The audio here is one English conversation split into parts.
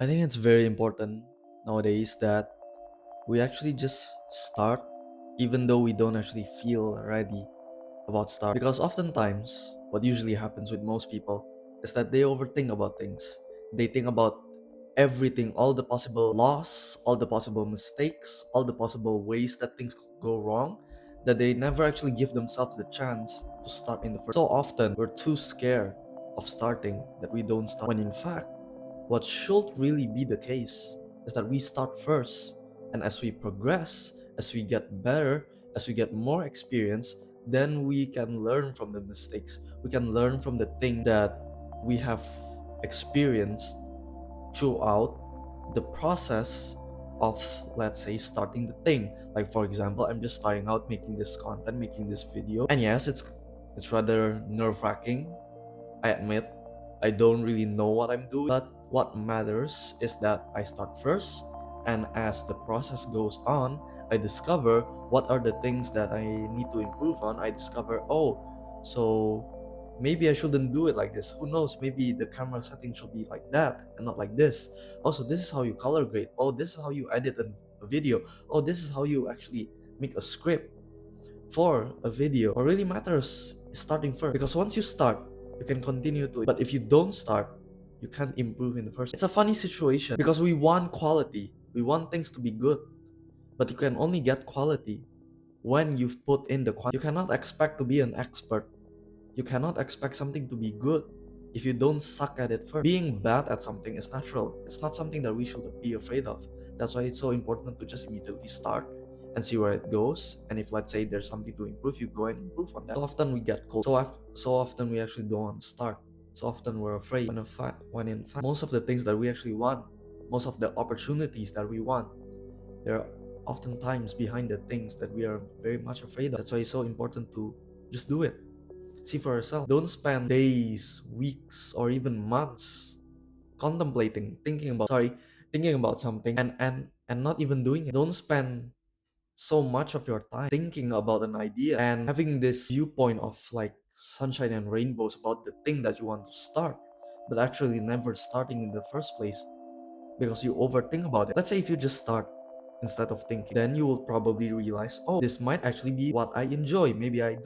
I think it's very important nowadays that we actually just start even though we don't actually feel ready about start. Because oftentimes, what usually happens with most people is that they overthink about things. They think about everything, all the possible loss, all the possible mistakes, all the possible ways that things could go wrong, that they never actually give themselves the chance to start in the first. So often, we're too scared of starting that we don't start. When in fact, what should really be the case is that we start first, and as we progress, as we get better, as we get more experience, then we can learn from the mistakes. We can learn from the thing that we have experienced throughout the process of, let's say, starting the thing. Like for example, I'm just starting out making this content, making this video, and yes, it's rather nerve-wracking. I admit I don't really know what I'm doing, but what matters is that I start first, and as the process goes on, I discover what are the things that I need to improve on. I discover, oh, so maybe I shouldn't do it like this. Who knows? Maybe the camera setting should be like that and not like this. Also, this is how you color grade. Oh, this is how you edit a video. Oh, this is how you actually make a script for a video. What really matters is starting first, because once you start, you can continue to, but if you don't start, you can't improve in the first. It's a funny situation because we want quality, we want things to be good, but you can only get quality when you've put in the quantity. You cannot expect to be an expert, you cannot expect something to be good if you don't suck at it first. Being bad at something is natural. It's not something that we should be afraid of. That's why it's so important to just immediately start and see where it goes. And if, let's say, there's something to improve, you go and improve on that. So often we get cold. So often we actually don't want to start. So often we're afraid. When in fact, most of the things that we actually want, most of the opportunities that we want, they're oftentimes behind the things that we are very much afraid of. That's why it's so important to just do it. See for yourself. Don't spend days, weeks, or even months contemplating, thinking about something and not even doing it. Don't spend so much of your time thinking about an idea and having this viewpoint of like sunshine and rainbows about the thing that you want to start, but actually never starting in the first place because you overthink about it. Let's say if you just start instead of thinking, then you will probably realize, oh, this might actually be what I enjoy. Maybe I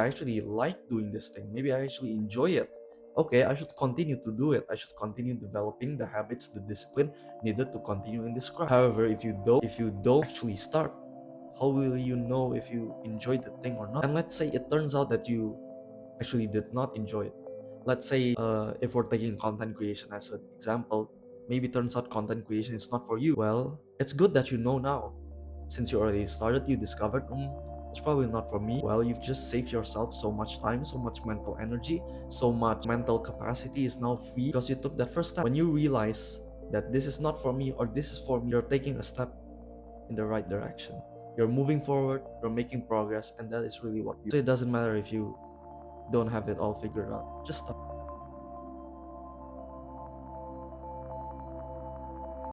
actually like doing this thing. Maybe I actually enjoy it. Okay, I should continue to do it. I should continue developing the habits, the discipline needed to continue in this craft. However, if you don't actually start, how will you know if you enjoyed the thing or not? And let's say it turns out that you actually did not enjoy it. Let's say if we're taking content creation as an example, maybe turns out content creation is not for you. Well, it's good that you know now. Since you already started, you discovered, it's probably not for me. Well, you've just saved yourself so much time, so much mental energy, so much mental capacity is now free because you took that first step. When you realize that this is not for me or this is for me, you're taking a step in the right direction. You're moving forward, you're making progress, and that is really what you. So it doesn't matter if you don't have it all figured out. Just start.